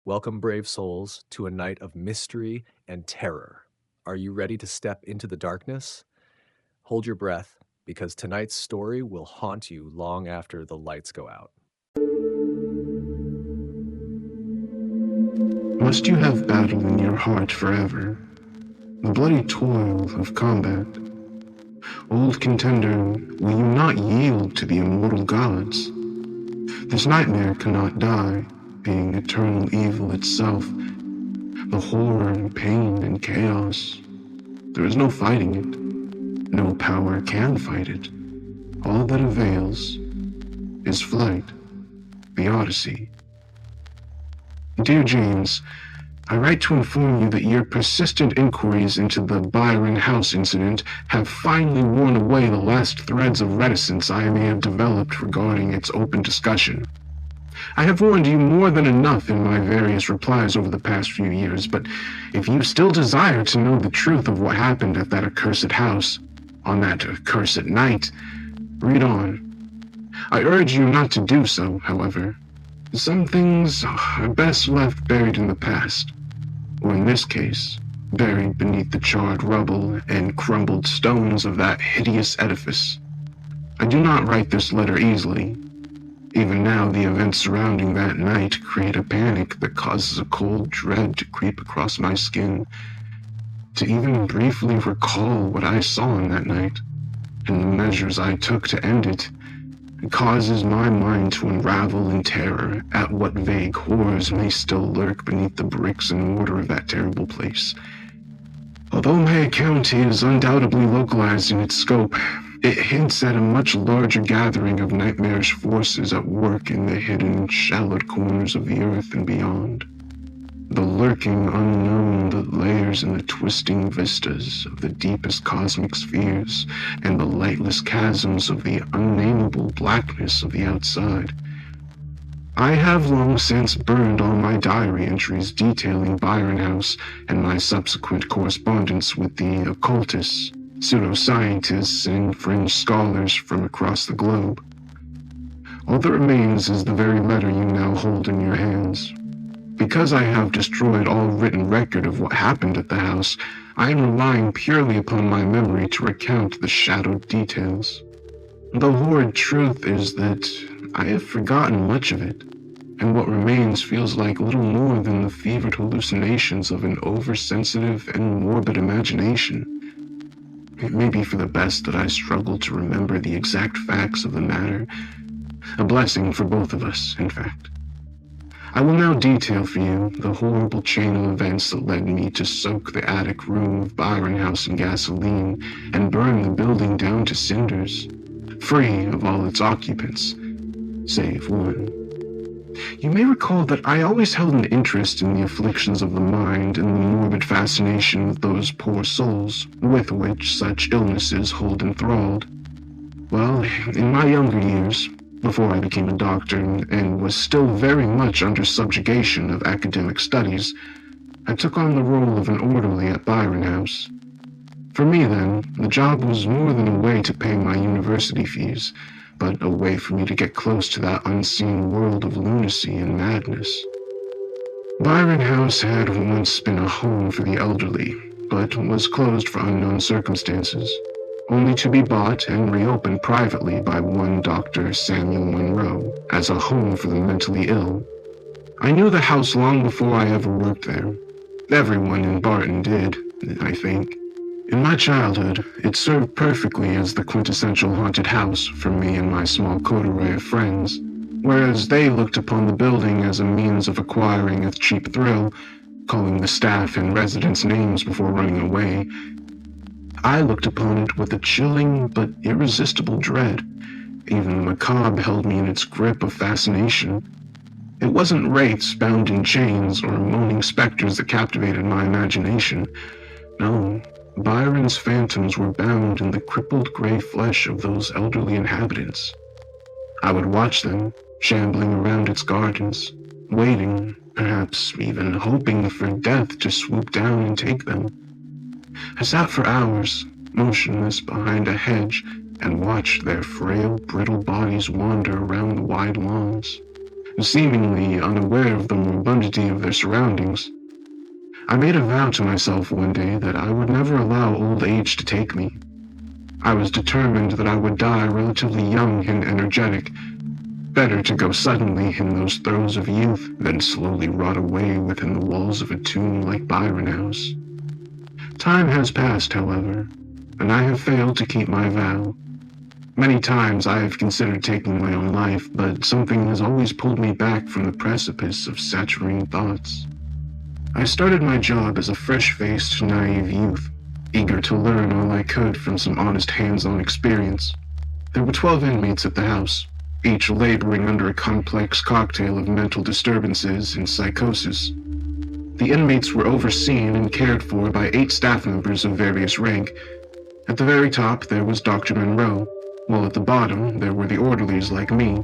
Welcome, brave souls, to a night of mystery and terror. Are you ready to step into the darkness? Hold your breath, because tonight's story will haunt you long after the lights go out. Must you have battle in your heart forever? The bloody toil of combat? Old contender, will you not yield to the immortal gods? This nightmare cannot die, being eternal evil itself. The horror and pain and chaos. There is no fighting it. No power can fight it. All that avails is flight, the Odyssey. Dear James, I write to inform you that your persistent inquiries into the Byron House incident have finally worn away the last threads of reticence I may have developed regarding its open discussion. I have warned you more than enough in my various replies over the past few years, but if you still desire to know the truth of what happened at that accursed house, on that accursed night, read on. I urge you not to do so, however. Some things are best left buried in the past, or in this case, buried beneath the charred rubble and crumbled stones of that hideous edifice. I do not write this letter easily. Even now, the events surrounding that night create a panic that causes a cold dread to creep across my skin. To even briefly recall what I saw on that night, and the measures I took to end it, causes my mind to unravel in terror at what vague horrors may still lurk beneath the bricks and mortar of that terrible place. Although my account is undoubtedly localized in its scope, it hints at a much larger gathering of nightmarish forces at work in the hidden, shallowed corners of the earth and beyond. The lurking unknown that layers in the twisting vistas of the deepest cosmic spheres and the lightless chasms of the unnameable blackness of the outside. I have long since burned all my diary entries detailing Byron House and my subsequent correspondence with the occultists, pseudoscientists, and fringe scholars from across the globe. All that remains is the very letter you now hold in your hands. Because I have destroyed all written record of what happened at the house, I am relying purely upon my memory to recount the shadowed details. The horrid truth is that I have forgotten much of it, and what remains feels like little more than the fevered hallucinations of an oversensitive and morbid imagination. It may be for the best that I struggle to remember the exact facts of the matter, a blessing for both of us, in fact. I will now detail for you the horrible chain of events that led me to soak the attic room of Byron House in gasoline and burn the building down to cinders, free of all its occupants, save one. You may recall that I always held an interest in the afflictions of the mind and the morbid fascination with those poor souls with which such illnesses hold enthralled. Well, in my younger years, before I became a doctor and was still very much under subjugation of academic studies, I took on the role of an orderly at Byron House. For me then, the job was more than a way to pay my university fees, but a way for me to get close to that unseen world of lunacy and madness. Byron House had once been a home for the elderly, but was closed for unknown circumstances, only to be bought and reopened privately by one Dr. Samuel Monroe as a home for the mentally ill. I knew the house long before I ever worked there. Everyone in Barton did, I think. In my childhood, it served perfectly as the quintessential haunted house for me and my small coterie of friends, whereas they looked upon the building as a means of acquiring a cheap thrill, calling the staff and residents names before running away. I looked upon it with a chilling but irresistible dread. Even the macabre held me in its grip of fascination. It wasn't wraiths bound in chains or moaning specters that captivated my imagination. No, Byron's phantoms were bound in the crippled gray flesh of those elderly inhabitants. I would watch them, shambling around its gardens, waiting, perhaps even hoping for death to swoop down and take them. I sat for hours, motionless behind a hedge, and watched their frail, brittle bodies wander around the wide lawns. seemingly unaware of the morbidity of their surroundings. I made a vow to myself one day that I would never allow old age to take me. I was determined that I would die relatively young and energetic. Better to go suddenly in those throes of youth than slowly rot away within the walls of a tomb like Byron House. Time has passed, however, and I have failed to keep my vow. Many times I have considered taking my own life, but something has always pulled me back from the precipice of saturating thoughts. I started my job as a fresh-faced, naive youth, eager to learn all I could from some honest hands-on experience. There were 12 inmates at the house, each laboring under a complex cocktail of mental disturbances and psychosis. The inmates were overseen and cared for by 8 staff members of various rank. At the very top there was Dr. Monroe, while at the bottom there were the orderlies like me.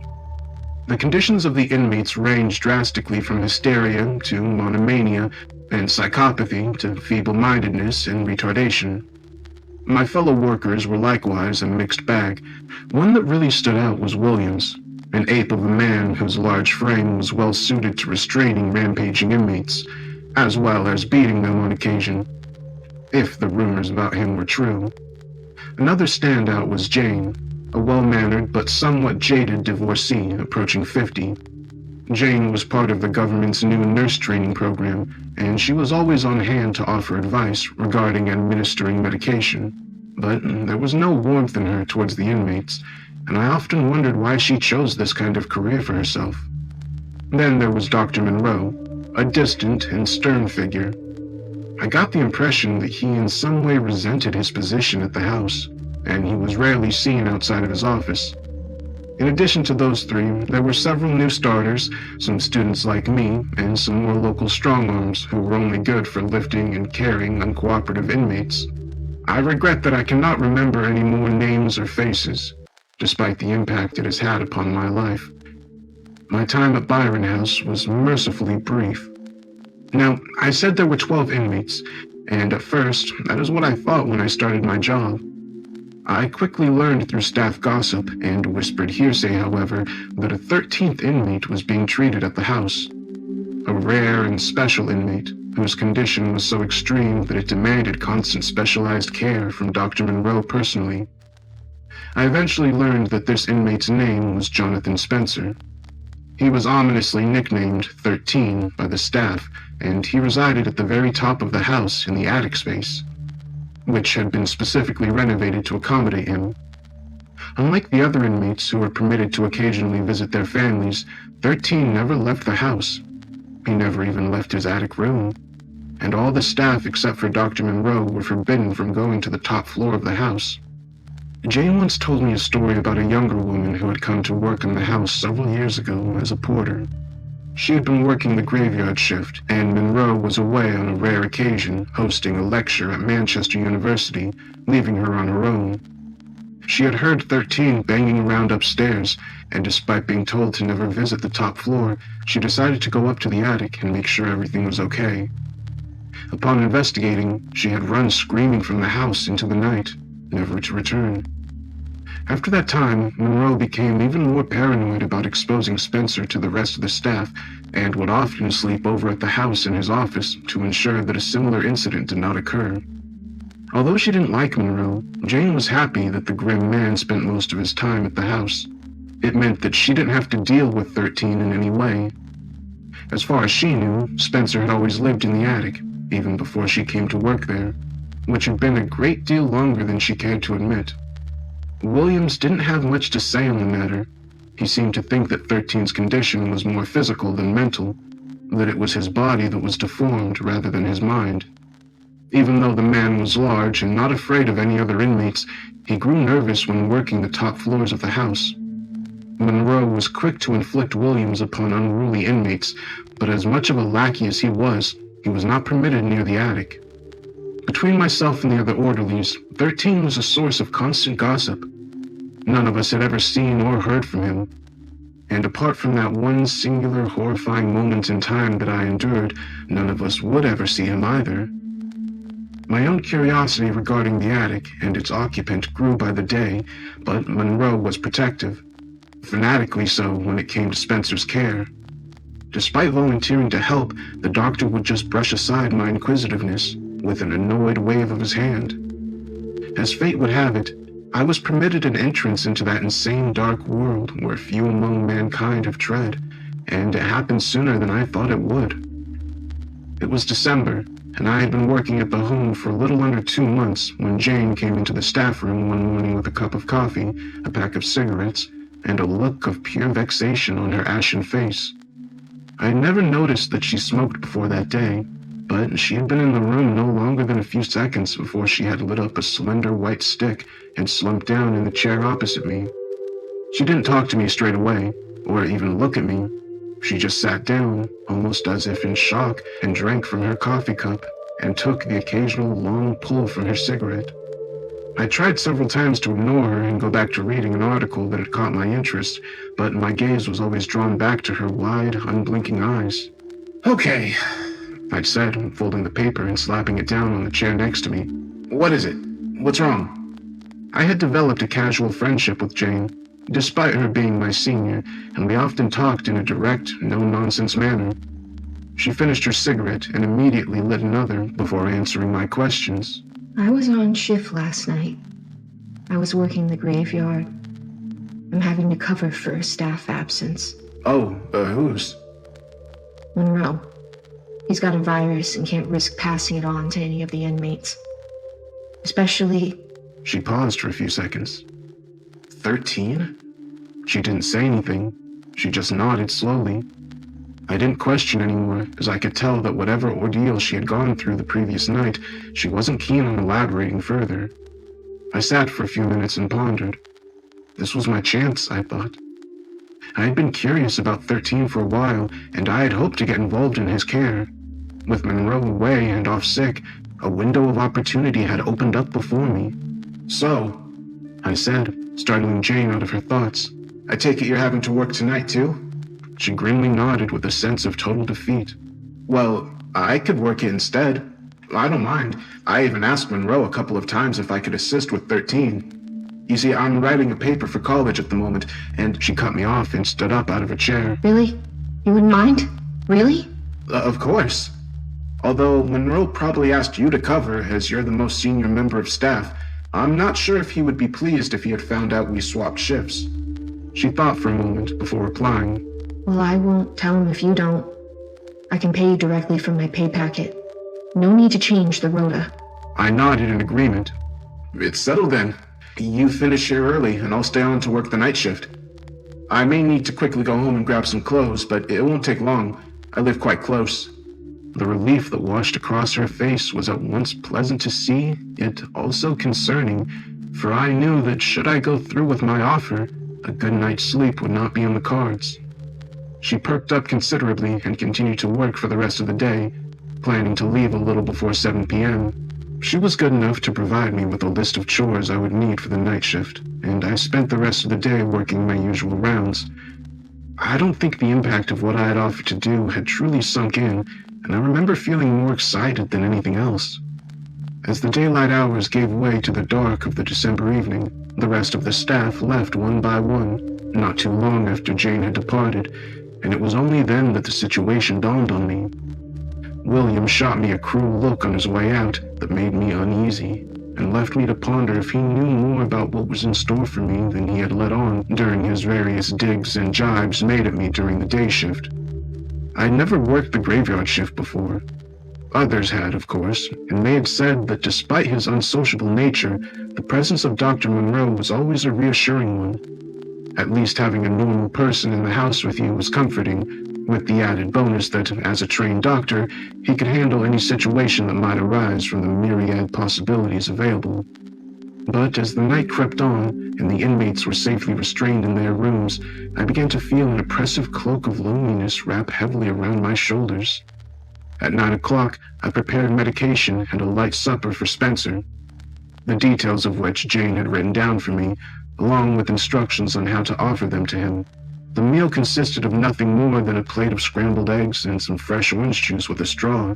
The conditions of the inmates ranged drastically from hysteria to monomania and psychopathy to feeble-mindedness and retardation. My fellow workers were likewise a mixed bag. One that really stood out was Williams, an ape of a man whose large frame was well suited to restraining rampaging inmates, as well as beating them on occasion, if the rumors about him were true. Another standout was Jane, a well-mannered but somewhat jaded divorcee approaching 50. Jane was part of the government's new nurse training program, and she was always on hand to offer advice regarding administering medication. But there was no warmth in her towards the inmates, and I often wondered why she chose this kind of career for herself. Then there was Dr. Monroe, a distant and stern figure. I got the impression that he in some way resented his position at the house, and he was rarely seen outside of his office. In addition to those 3, there were several new starters, some students like me, and some more local strong-arms who were only good for lifting and carrying uncooperative inmates. I regret that I cannot remember any more names or faces, despite the impact it has had upon my life. My time at Byron House was mercifully brief. Now, I said there were 12 inmates, and at first, that is what I thought when I started my job. I quickly learned through staff gossip and whispered hearsay, however, that a 13th inmate was being treated at the house. A rare and special inmate, whose condition was so extreme that it demanded constant specialized care from Dr. Monroe personally. I eventually learned that this inmate's name was Jonathan Spencer. He was ominously nicknamed 13 by the staff, and he resided at the very top of the house in the attic space, which had been specifically renovated to accommodate him. Unlike the other inmates who were permitted to occasionally visit their families, 13 never left the house. He never even left his attic room, and all the staff except for Dr. Monroe were forbidden from going to the top floor of the house. Jane once told me a story about a younger woman who had come to work in the house several years ago as a porter. She had been working the graveyard shift, and Monroe was away on a rare occasion, hosting a lecture at Manchester University, leaving her on her own. She had heard 13 banging around upstairs, and despite being told to never visit the top floor, she decided to go up to the attic and make sure everything was okay. Upon investigating, she had run screaming from the house into the night, never to return. After that time, Monroe became even more paranoid about exposing Spencer to the rest of the staff, and would often sleep over at the house in his office to ensure that a similar incident did not occur. Although she didn't like Monroe, Jane was happy that the grim man spent most of his time at the house. It meant that she didn't have to deal with 13 in any way. As far as she knew, Spencer had always lived in the attic, even before she came to work there, which had been a great deal longer than she cared to admit. Williams didn't have much to say on the matter. He seemed to think that 13's condition was more physical than mental, that it was his body that was deformed rather than his mind. Even though the man was large and not afraid of any other inmates, he grew nervous when working the top floors of the house. Monroe was quick to inflict Williams upon unruly inmates, but as much of a lackey as he was not permitted near the attic. Between myself and the other orderlies, 13 was a source of constant gossip. None of us had ever seen or heard from him. And apart from that one singular horrifying moment in time that I endured, none of us would ever see him either. My own curiosity regarding the attic and its occupant grew by the day, but Monroe was protective, fanatically so when it came to Spencer's care. Despite volunteering to help, the doctor would just brush aside my inquisitiveness with an annoyed wave of his hand. As fate would have it, I was permitted an entrance into that insane dark world where few among mankind have tread, and it happened sooner than I thought it would. It was December, and I had been working at the home for a little under 2 months when Jane came into the staff room one morning with a cup of coffee, a pack of cigarettes, and a look of pure vexation on her ashen face. I had never noticed that she smoked before that day, but she had been in the room no longer than a few seconds before she had lit up a slender white stick and slumped down in the chair opposite me. She didn't talk to me straight away, or even look at me. She just sat down, almost as if in shock, and drank from her coffee cup, and took the occasional long pull from her cigarette. I tried several times to ignore her and go back to reading an article that had caught my interest, but my gaze was always drawn back to her wide, unblinking eyes. "Okay," I'd said, folding the paper and slapping it down on the chair next to me. "What is it? What's wrong?" I had developed a casual friendship with Jane, despite her being my senior, and we often talked in a direct, no-nonsense manner. She finished her cigarette and immediately lit another before answering my questions. I was on shift last night. I was working the graveyard. I'm having to cover for a staff absence. "Oh, whose?" Monroe. He's got a virus and can't risk passing it on to any of the inmates. Especially... She paused for a few seconds. 13? She didn't say anything. She just nodded slowly. I didn't question anymore, as I could tell that whatever ordeal she had gone through the previous night, she wasn't keen on elaborating further. I sat for a few minutes and pondered. This was my chance, I thought. I had been curious about 13 for a while, and I had hoped to get involved in his care. With Monroe away and off sick, a window of opportunity had opened up before me. "So," I said, startling Jane out of her thoughts, "I take it you're having to work tonight, too?" She grimly nodded with a sense of total defeat. "Well, I could work it instead. I don't mind. I even asked Monroe a couple of times if I could assist with 13. You see, I'm writing a paper for college at the moment," and she cut me off and stood up out of her chair. Really? You wouldn't mind? Really? Of course. Although Monroe probably asked you to cover, as you're the most senior member of staff, I'm not sure if he would be pleased if he had found out we swapped shifts. She thought for a moment before replying. Well, I won't tell him if you don't. I can pay you directly from my pay packet. No need to change the rota. I nodded in agreement. "It's settled then. You finish here early, and I'll stay on to work the night shift. I may need to quickly go home and grab some clothes, but it won't take long. I live quite close." The relief that washed across her face was at once pleasant to see, yet also concerning, for I knew that should I go through with my offer, a good night's sleep would not be on the cards. She perked up considerably and continued to work for the rest of the day, planning to leave a little before 7 p.m. She was good enough to provide me with a list of chores I would need for the night shift, and I spent the rest of the day working my usual rounds. I don't think the impact of what I had offered to do had truly sunk in, and I remember feeling more excited than anything else. As the daylight hours gave way to the dark of the December evening, the rest of the staff left one by one, not too long after Jane had departed, and it was only then that the situation dawned on me. William shot me a cruel look on his way out that made me uneasy, and left me to ponder if he knew more about what was in store for me than he had let on during his various digs and jibes made at me during the day shift. I had never worked the graveyard shift before. Others had, of course, and they had said that despite his unsociable nature, the presence of Dr. Monroe was always a reassuring one. At least having a normal person in the house with you was comforting, with the added bonus that, as a trained doctor, he could handle any situation that might arise from the myriad possibilities available. But as the night crept on, and the inmates were safely restrained in their rooms, I began to feel an oppressive cloak of loneliness wrap heavily around my shoulders. At 9 o'clock, I prepared medication and a light supper for Spencer, the details of which Jane had written down for me, along with instructions on how to offer them to him. The meal consisted of nothing more than a plate of scrambled eggs and some fresh orange juice with a straw.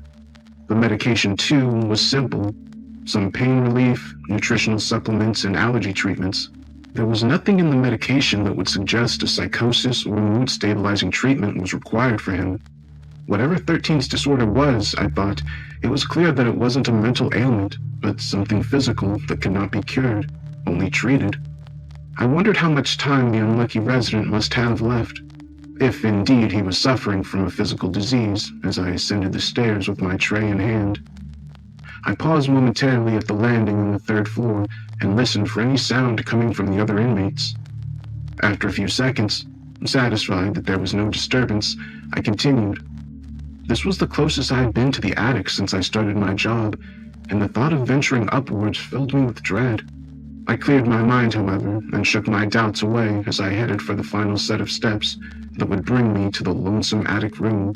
The medication, too, was simple. Some pain relief, nutritional supplements, and allergy treatments. There was nothing in the medication that would suggest a psychosis or mood-stabilizing treatment was required for him. Whatever 13's disorder was, I thought, it was clear that it wasn't a mental ailment, but something physical that could not be cured, only treated. I wondered how much time the unlucky resident must have left, if indeed he was suffering from a physical disease, as I ascended the stairs with my tray in hand. I paused momentarily at the landing on the 3rd floor and listened for any sound coming from the other inmates. After a few seconds, satisfied that there was no disturbance, I continued. This was the closest I had been to the attic since I started my job, and the thought of venturing upwards filled me with dread. I cleared my mind, however, and shook my doubts away as I headed for the final set of steps that would bring me to the lonesome attic room.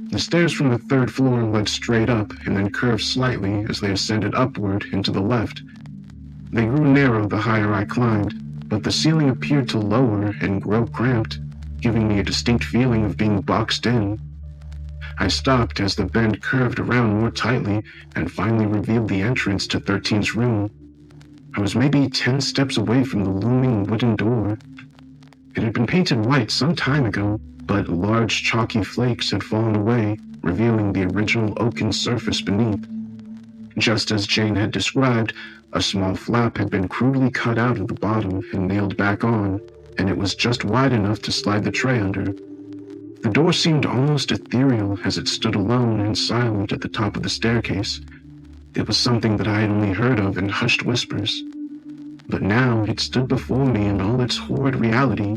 The stairs from the 3rd floor led straight up and then curved slightly as they ascended upward and to the left. They grew narrow the higher I climbed, but the ceiling appeared to lower and grow cramped, giving me a distinct feeling of being boxed in. I stopped as the bend curved around more tightly and finally revealed the entrance to 13's room. I was maybe 10 steps away from the looming wooden door. It had been painted white some time ago, but large chalky flakes had fallen away, revealing the original oaken surface beneath. Just as Jane had described, a small flap had been crudely cut out of the bottom and nailed back on, and it was just wide enough to slide the tray under. The door seemed almost ethereal as it stood alone and silent at the top of the staircase. It was something that I had only heard of in hushed whispers. But now it stood before me in all its horrid reality.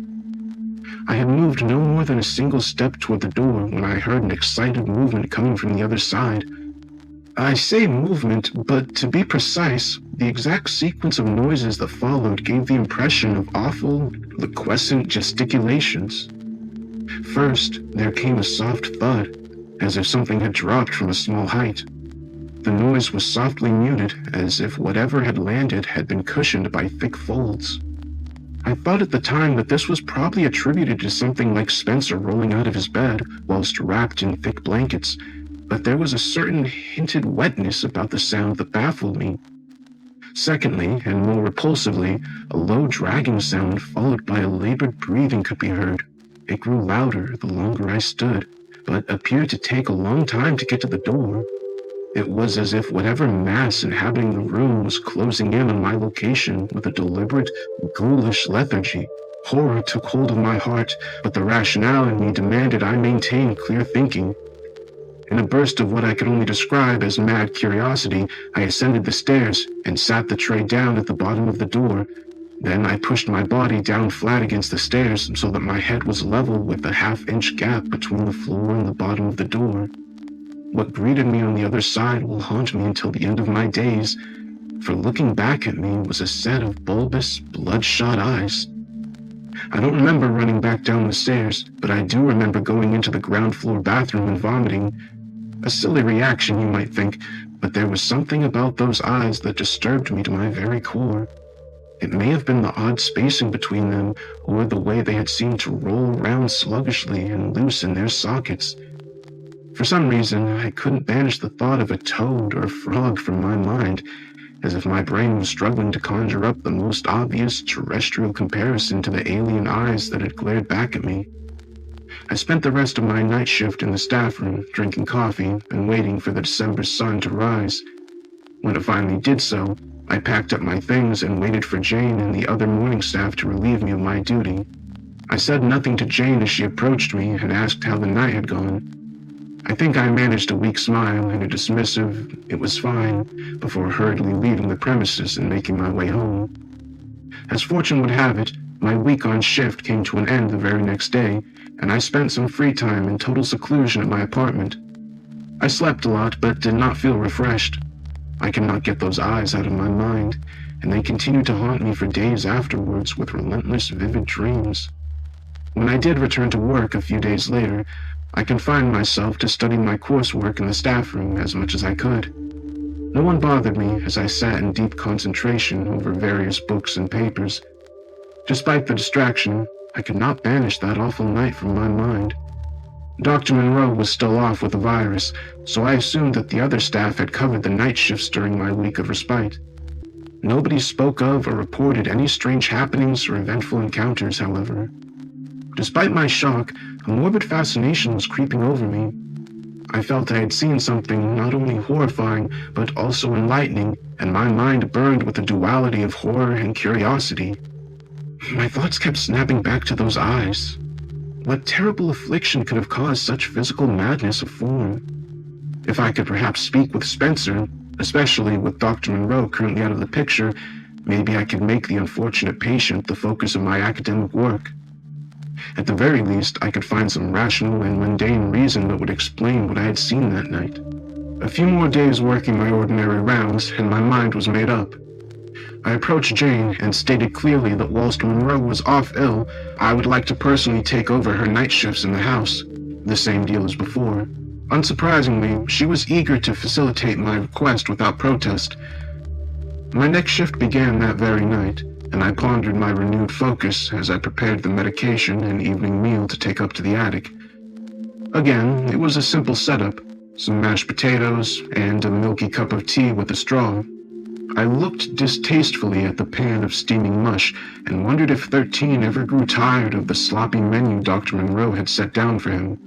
I had moved no more than a single step toward the door when I heard an excited movement coming from the other side. I say movement, but to be precise, the exact sequence of noises that followed gave the impression of awful, liquescent gesticulations. First, there came a soft thud, as if something had dropped from a small height. The noise was softly muted, as if whatever had landed had been cushioned by thick folds. I thought at the time that this was probably attributed to something like Spencer rolling out of his bed whilst wrapped in thick blankets, but there was a certain hinted wetness about the sound that baffled me. Secondly, and more repulsively, a low dragging sound followed by a labored breathing could be heard. It grew louder the longer I stood, but appeared to take a long time to get to the door. It was as if whatever mass inhabiting the room was closing in on my location with a deliberate, ghoulish lethargy. Horror took hold of my heart, but the rationale in me demanded I maintain clear thinking. In a burst of what I could only describe as mad curiosity, I ascended the stairs and sat the tray down at the bottom of the door. Then I pushed my body down flat against the stairs so that my head was level with the half-inch gap between the floor and the bottom of the door. What greeted me on the other side will haunt me until the end of my days, for looking back at me was a set of bulbous, bloodshot eyes. I don't remember running back down the stairs, but I do remember going into the ground floor bathroom and vomiting. A silly reaction, you might think, but there was something about those eyes that disturbed me to my very core. It may have been the odd spacing between them, or the way they had seemed to roll around sluggishly and loose in their sockets. For some reason, I couldn't banish the thought of a toad or a frog from my mind, as if my brain was struggling to conjure up the most obvious terrestrial comparison to the alien eyes that had glared back at me. I spent the rest of my night shift in the staff room, drinking coffee and waiting for the December sun to rise. When it finally did so, I packed up my things and waited for Jane and the other morning staff to relieve me of my duty. I said nothing to Jane as she approached me and asked how the night had gone. I think I managed a weak smile and a dismissive, "it was fine," before hurriedly leaving the premises and making my way home. As fortune would have it, my week on shift came to an end the very next day, and I spent some free time in total seclusion at my apartment. I slept a lot, but did not feel refreshed. I cannot get those eyes out of my mind, and they continued to haunt me for days afterwards with relentless, vivid dreams. When I did return to work a few days later, I confined myself to studying my coursework in the staff room as much as I could. No one bothered me as I sat in deep concentration over various books and papers. Despite the distraction, I could not banish that awful night from my mind. Dr. Monroe was still off with the virus, so I assumed that the other staff had covered the night shifts during my week of respite. Nobody spoke of or reported any strange happenings or eventful encounters, however. Despite my shock, a morbid fascination was creeping over me. I felt I had seen something not only horrifying, but also enlightening, and my mind burned with a duality of horror and curiosity. My thoughts kept snapping back to those eyes. What terrible affliction could have caused such physical madness of form? If I could perhaps speak with Spencer, especially with Dr. Monroe currently out of the picture, maybe I could make the unfortunate patient the focus of my academic work. At the very least, I could find some rational and mundane reason that would explain what I had seen that night. A few more days working my ordinary rounds, and my mind was made up. I approached Jane and stated clearly that whilst Monroe was off ill, I would like to personally take over her night shifts in the house. The same deal as before. Unsurprisingly, she was eager to facilitate my request without protest. My next shift began that very night, and I pondered my renewed focus as I prepared the medication and evening meal to take up to the attic. Again, it was a simple setup, some mashed potatoes and a milky cup of tea with a straw. I looked distastefully at the pan of steaming mush and wondered if 13 ever grew tired of the sloppy menu Dr. Monroe had set down for him.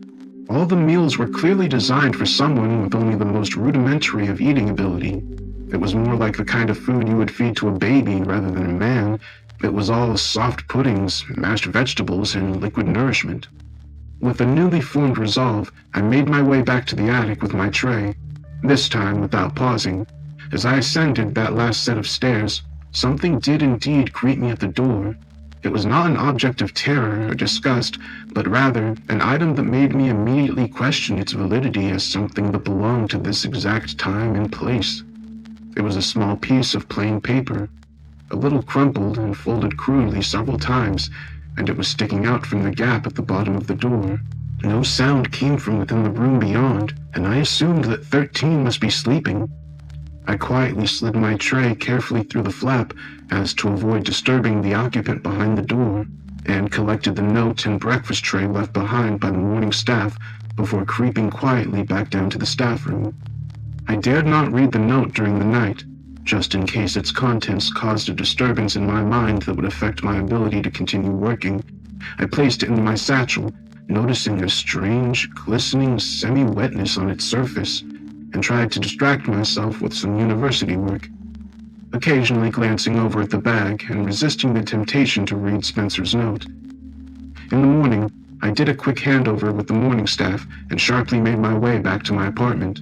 All the meals were clearly designed for someone with only the most rudimentary of eating ability. It was more like the kind of food you would feed to a baby rather than a man. It was all soft puddings, mashed vegetables, and liquid nourishment. With a newly formed resolve, I made my way back to the attic with my tray, this time without pausing. As I ascended that last set of stairs, something did indeed greet me at the door. It was not an object of terror or disgust, but rather an item that made me immediately question its validity as something that belonged to this exact time and place. It was a small piece of plain paper, a little crumpled and folded crudely several times, and it was sticking out from the gap at the bottom of the door. No sound came from within the room beyond, and I assumed that 13 must be sleeping. I quietly slid my tray carefully through the flap as to avoid disturbing the occupant behind the door, and collected the note and breakfast tray left behind by the morning staff before creeping quietly back down to the staff room. I dared not read the note during the night, just in case its contents caused a disturbance in my mind that would affect my ability to continue working. I placed it in my satchel, noticing a strange, glistening semi-wetness on its surface, and tried to distract myself with some university work, occasionally glancing over at the bag and resisting the temptation to read Spencer's note. In the morning, I did a quick handover with the morning staff and sharply made my way back to my apartment.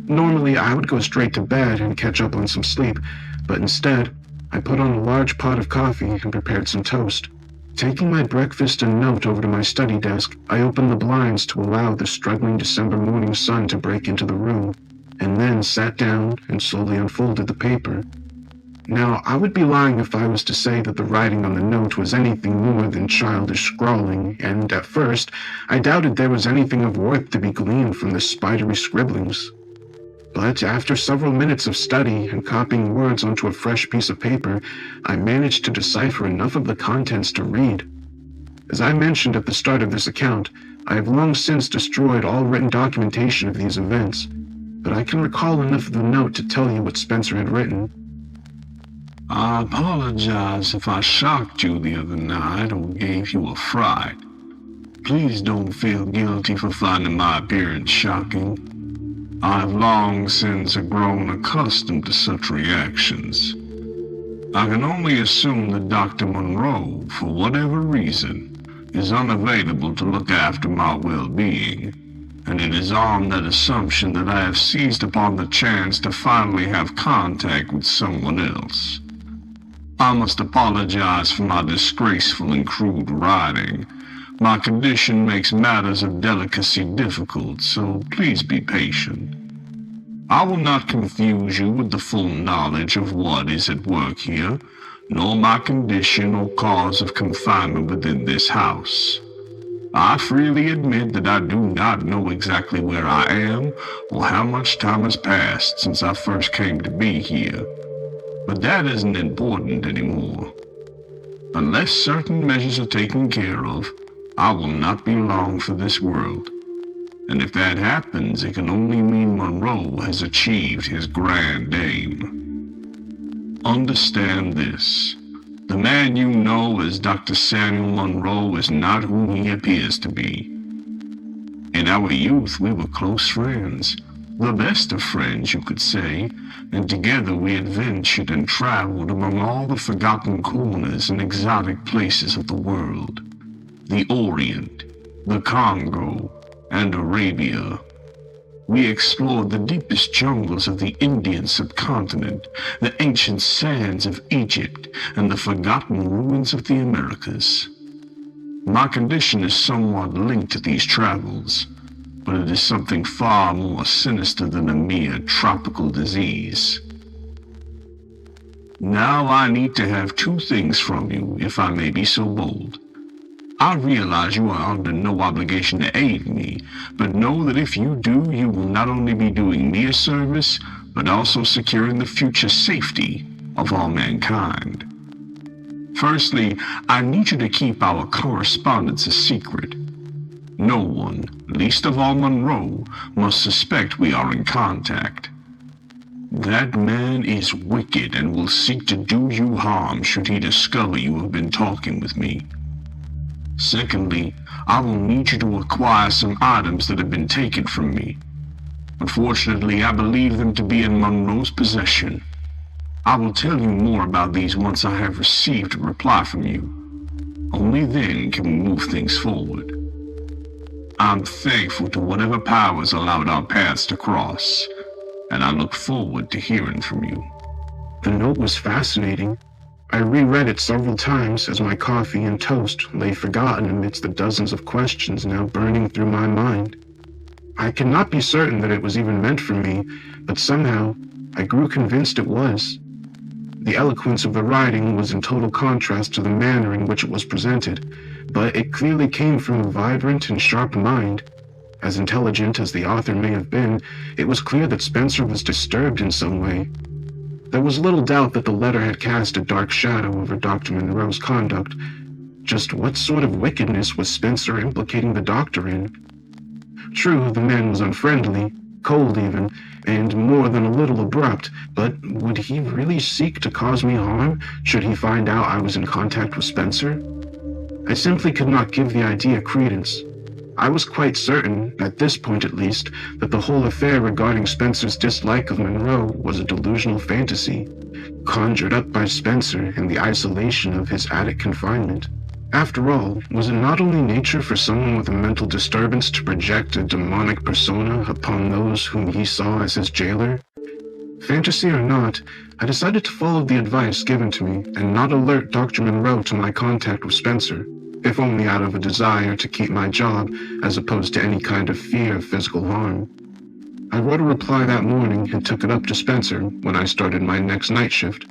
Normally, I would go straight to bed and catch up on some sleep, but instead, I put on a large pot of coffee and prepared some toast. Taking my breakfast and note over to my study desk, I opened the blinds to allow the struggling December morning sun to break into the room, and then sat down and slowly unfolded the paper. Now, I would be lying if I was to say that the writing on the note was anything more than childish scrawling, and at first, I doubted there was anything of worth to be gleaned from the spidery scribblings. But after several minutes of study and copying words onto a fresh piece of paper, I managed to decipher enough of the contents to read. As I mentioned at the start of this account, I have long since destroyed all written documentation of these events, but I can recall enough of the note to tell you what Spencer had written. I apologize if I shocked you the other night or gave you a fright. Please don't feel guilty for finding my appearance shocking. I have long since grown accustomed to such reactions. I can only assume that Dr. Monroe, for whatever reason, is unavailable to look after my well-being, and it is on that assumption that I have seized upon the chance to finally have contact with someone else. I must apologize for my disgraceful and crude writing. My condition makes matters of delicacy difficult, so please be patient. I will not confuse you with the full knowledge of what is at work here, nor my condition or cause of confinement within this house. I freely admit that I do not know exactly where I am or how much time has passed since I first came to be here, but that isn't important anymore. Unless certain measures are taken care of, I will not be long for this world, and if that happens, it can only mean Monroe has achieved his grand aim. Understand this. The man you know as Dr. Samuel Monroe is not who he appears to be. In our youth, we were close friends, the best of friends, you could say, and together we adventured and traveled among all the forgotten corners and exotic places of the world. The Orient, the Congo, and Arabia. We explored the deepest jungles of the Indian subcontinent, the ancient sands of Egypt, and the forgotten ruins of the Americas. My condition is somewhat linked to these travels, but it is something far more sinister than a mere tropical disease. Now I need to have two things from you, if I may be so bold. I realize you are under no obligation to aid me, but know that if you do, you will not only be doing me a service, but also securing the future safety of all mankind. Firstly, I need you to keep our correspondence a secret. No one, least of all Monroe, must suspect we are in contact. That man is wicked and will seek to do you harm should he discover you have been talking with me. Secondly, I will need you to acquire some items that have been taken from me. Unfortunately, I believe them to be in Monroe's possession. I will tell you more about these once I have received a reply from you. Only then can we move things forward. I'm thankful to whatever powers allowed our paths to cross, and I look forward to hearing from you. The note was fascinating. I reread it several times as my coffee and toast lay forgotten amidst the dozens of questions now burning through my mind. I could not be certain that it was even meant for me, but somehow I grew convinced it was. The eloquence of the writing was in total contrast to the manner in which it was presented, but it clearly came from a vibrant and sharp mind. As intelligent as the author may have been, it was clear that Spencer was disturbed in some way. There was little doubt that the letter had cast a dark shadow over Dr. Monroe's conduct. Just what sort of wickedness was Spencer implicating the doctor in? True, the man was unfriendly, cold even, and more than a little abrupt, but would he really seek to cause me harm should he find out I was in contact with Spencer? I simply could not give the idea credence. I was quite certain, at this point at least, that the whole affair regarding Spencer's dislike of Monroe was a delusional fantasy, conjured up by Spencer in the isolation of his attic confinement. After all, was it not only nature for someone with a mental disturbance to project a demonic persona upon those whom he saw as his jailer? Fantasy or not, I decided to follow the advice given to me and not alert Dr. Monroe to my contact with Spencer, if only out of a desire to keep my job as opposed to any kind of fear of physical harm. I wrote a reply that morning and took it up to Spencer when I started my next night shift.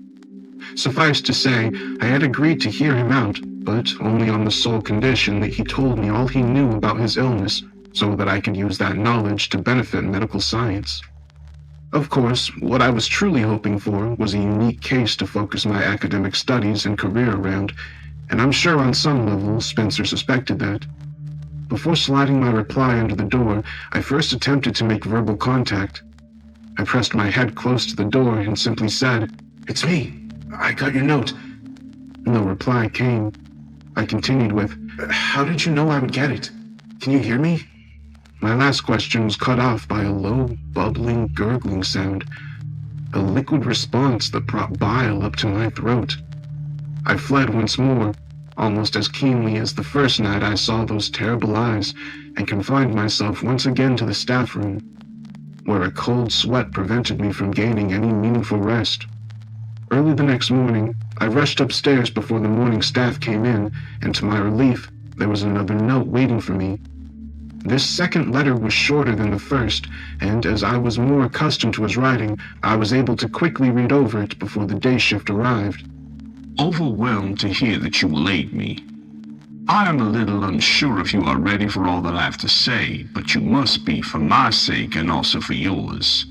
Suffice to say, I had agreed to hear him out, but only on the sole condition that he told me all he knew about his illness, so that I could use that knowledge to benefit medical science. Of course, what I was truly hoping for was a unique case to focus my academic studies and career around, and I'm sure on some level Spencer suspected that. Before sliding my reply under the door, I first attempted to make verbal contact. I pressed my head close to the door and simply said, "It's me. I got your note." No reply came. I continued with, "How did you know I would get it? Can you hear me?" My last question was cut off by a low, bubbling, gurgling sound, a liquid response that brought bile up to my throat. I fled once more, almost as keenly as the first night I saw those terrible eyes, and confined myself once again to the staff room, where a cold sweat prevented me from gaining any meaningful rest. Early the next morning, I rushed upstairs before the morning staff came in, and to my relief, there was another note waiting for me. This second letter was shorter than the first, and as I was more accustomed to his writing, I was able to quickly read over it before the day shift arrived. Overwhelmed to hear that you will aid me. I am a little unsure if you are ready for all that I have to say, but you must be for my sake and also for yours.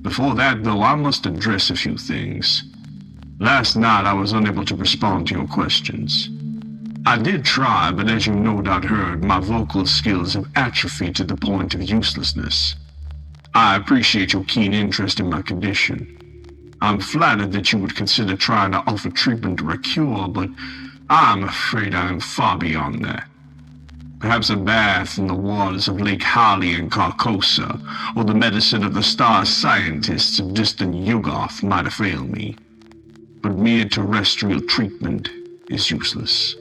Before that, though, I must address a few things. Last night I was unable to respond to your questions. I did try, but as you no doubt heard, my vocal skills have atrophied to the point of uselessness. I appreciate your keen interest in my condition. I'm flattered that you would consider trying to offer treatment or a cure, but I'm afraid I am far beyond that. Perhaps a bath in the waters of Lake Hali and Carcosa, or the medicine of the star scientists of distant Yugoth might avail me. But mere terrestrial treatment is useless.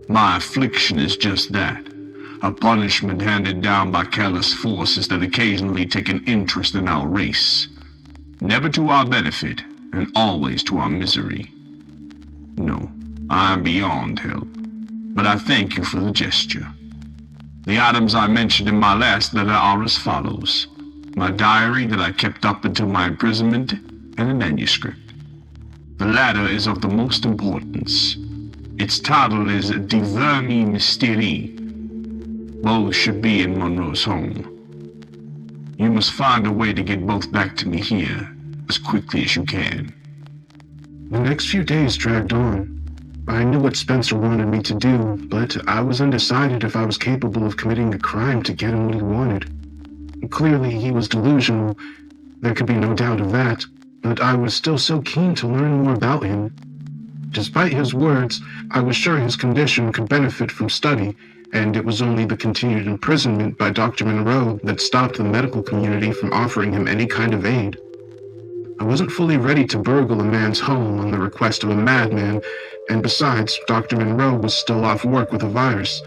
My affliction is just that, a punishment handed down by careless forces that occasionally take an interest in our race. Never to our benefit, and always to our misery. No, I am beyond help, but I thank you for the gesture. The items I mentioned in my last letter are as follows: my diary that I kept up until my imprisonment, and a manuscript. The latter is of the most importance. Its title is De Vermi Mysterii. Both should be in Monroe's home. You must find a way to get both back to me here, as quickly as you can. The next few days dragged on. I knew what Spencer wanted me to do, but I was undecided if I was capable of committing a crime to get him what he wanted. Clearly, he was delusional. There could be no doubt of that, but I was still so keen to learn more about him. Despite his words, I was sure his condition could benefit from study, and it was only the continued imprisonment by Dr. Monroe that stopped the medical community from offering him any kind of aid. I wasn't fully ready to burgle a man's home on the request of a madman, and besides, Dr. Monroe was still off work with a virus.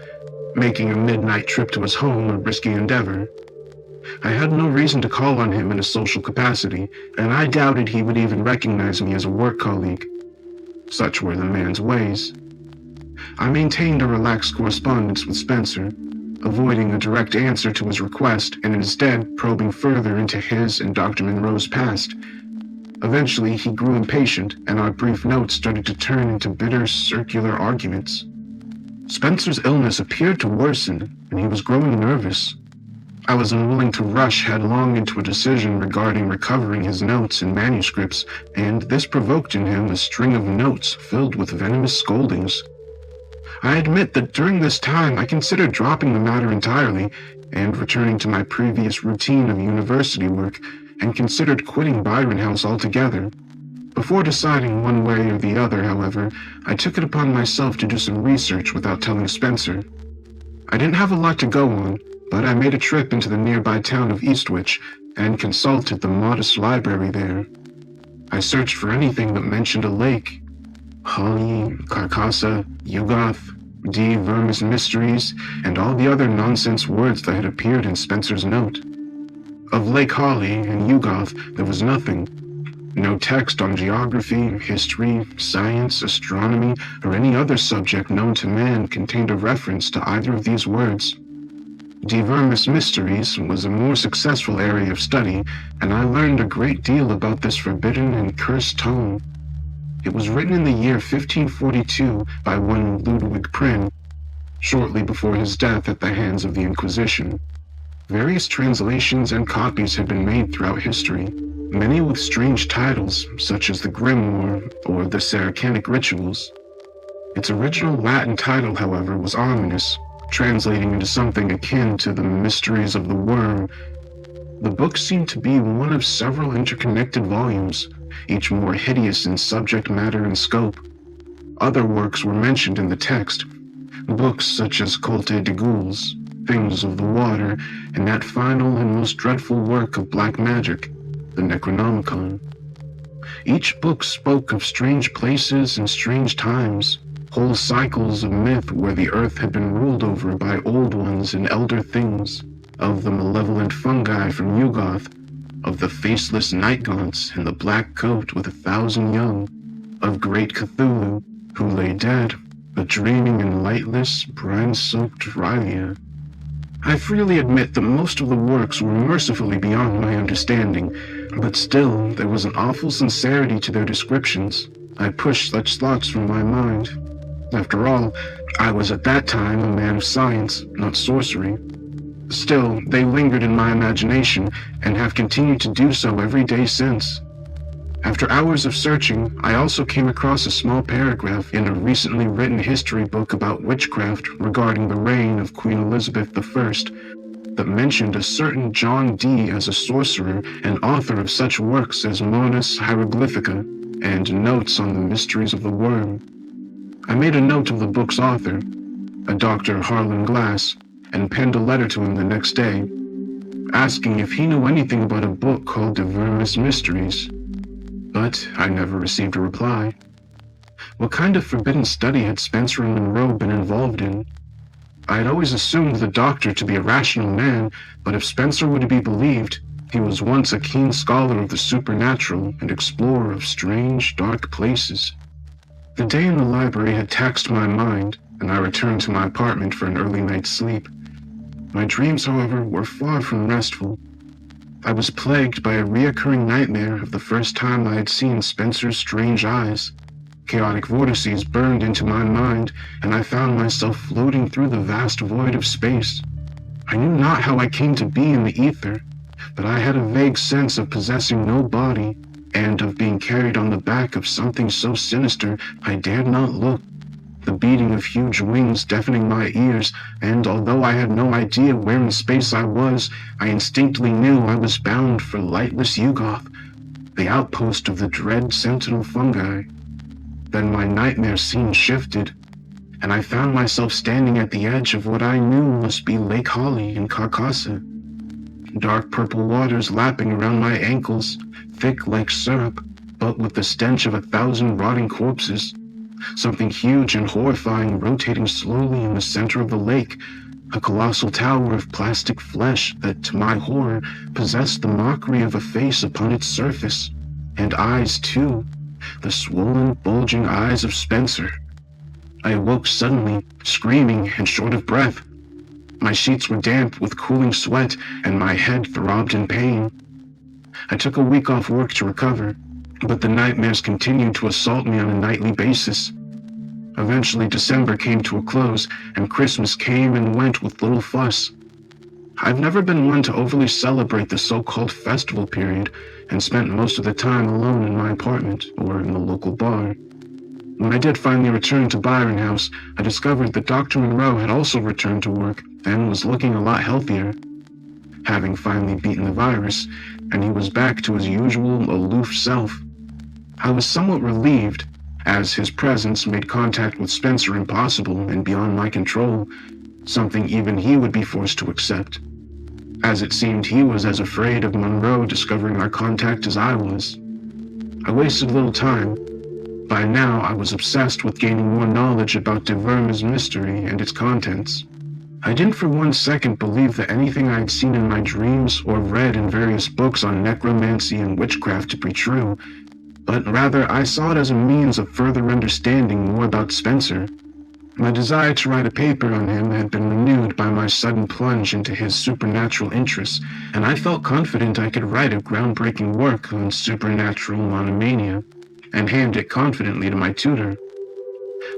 Making a midnight trip to his home a risky endeavor. I had no reason to call on him in a social capacity, and I doubted he would even recognize me as a work colleague. Such were the man's ways. I maintained a relaxed correspondence with Spencer, avoiding a direct answer to his request and instead probing further into his and Dr. Monroe's past. Eventually, he grew impatient, and our brief notes started to turn into bitter, circular arguments. Spencer's illness appeared to worsen, and he was growing nervous. I was unwilling to rush headlong into a decision regarding recovering his notes and manuscripts, and this provoked in him a string of notes filled with venomous scoldings. I admit that during this time I considered dropping the matter entirely and returning to my previous routine of university work, and considered quitting Byron House altogether. Before deciding one way or the other, however, I took it upon myself to do some research without telling Spencer. I didn't have a lot to go on, but I made a trip into the nearby town of Eastwich and consulted the modest library there. I searched for anything that mentioned a lake. Hali, Carcassa, Yugoth, D. Vermis Mysteries, and all the other nonsense words that had appeared in Spencer's note. Of Lake Hali and Yugoth, there was nothing. No text on geography, history, science, astronomy, or any other subject known to man contained a reference to either of these words. De Vermis Mysteries was a more successful area of study, and I learned a great deal about this forbidden and cursed tome. It was written in the year 1542 by one Ludwig Prynne, shortly before his death at the hands of the Inquisition. Various translations and copies had been made throughout history, many with strange titles, such as the Grimoire or the Saracenic Rituals. Its original Latin title, however, was ominous, translating into something akin to the Mysteries of the Worm. The book seemed to be one of several interconnected volumes, each more hideous in subject matter and scope. Other works were mentioned in the text, books such as Colte de Ghouls, Things of the Water, and that final and most dreadful work of black magic, the Necronomicon. Each book spoke of strange places and strange times, whole cycles of myth where the earth had been ruled over by old ones and elder things, of the malevolent fungi from Yugoth, of the faceless night gaunts and the black coat with 1,000 young, of great Cthulhu, who lay dead, but dreaming in lightless, brine-soaked Rylia. I freely admit that most of the works were mercifully beyond my understanding, but still there was an awful sincerity to their descriptions. I pushed such thoughts from my mind. After all, I was at that time a man of science, not sorcery. Still, they lingered in my imagination and have continued to do so every day since. After hours of searching, I also came across a small paragraph in a recently written history book about witchcraft regarding the reign of Queen Elizabeth I. that mentioned a certain John Dee as a sorcerer and author of such works as Monas Hieroglyphica and Notes on the Mysteries of the Worm. I made a note of the book's author, a Dr. Harlan Glass, and penned a letter to him the next day, asking if he knew anything about a book called De Vermis Mysteries. But I never received a reply. What kind of forbidden study had Spencer and Monroe been involved in? I had always assumed the doctor to be a rational man, but if Spencer were to be believed, he was once a keen scholar of the supernatural and explorer of strange, dark places. The day in the library had taxed my mind, and I returned to my apartment for an early night's sleep. My dreams, however, were far from restful. I was plagued by a reoccurring nightmare of the first time I had seen Spencer's strange eyes. Chaotic vortices burned into my mind, and I found myself floating through the vast void of space. I knew not how I came to be in the ether, but I had a vague sense of possessing no body, and of being carried on the back of something so sinister I dared not look. The beating of huge wings deafening my ears, and although I had no idea where in space I was, I instinctively knew I was bound for lightless Yugoth, the outpost of the dread sentinel fungi. Then my nightmare scene shifted, and I found myself standing at the edge of what I knew must be Lake Holly in Carcassa. Dark purple waters lapping around my ankles, thick like syrup, but with the stench of 1,000 rotting corpses. Something huge and horrifying rotating slowly in the center of the lake, a colossal tower of plastic flesh that, to my horror, possessed the mockery of a face upon its surface, and eyes too. The swollen, bulging eyes of Spencer. I awoke suddenly, screaming and short of breath. My sheets were damp with cooling sweat, and my head throbbed in pain. I took a week off work to recover, but the nightmares continued to assault me on a nightly basis. Eventually, December came to a close, and Christmas came and went with little fuss. I've never been one to overly celebrate the so-called festival period, and spent most of the time alone in my apartment or in the local bar. When I did finally return to Byron House, I discovered that Dr. Monroe had also returned to work and was looking a lot healthier, having finally beaten the virus, and he was back to his usual aloof self. I was somewhat relieved, as his presence made contact with Spencer impossible and beyond my control, something even he would be forced to accept, as it seemed he was as afraid of Monroe discovering our contact as I was. I wasted little time. By now, I was obsessed with gaining more knowledge about De Vermis mystery and its contents. I didn't for one second believe that anything I had seen in my dreams or read in various books on necromancy and witchcraft to be true, but rather I saw it as a means of further understanding more about Spencer. My desire to write a paper on him had been renewed by my sudden plunge into his supernatural interests, and I felt confident I could write a groundbreaking work on supernatural monomania, and hand it confidently to my tutor.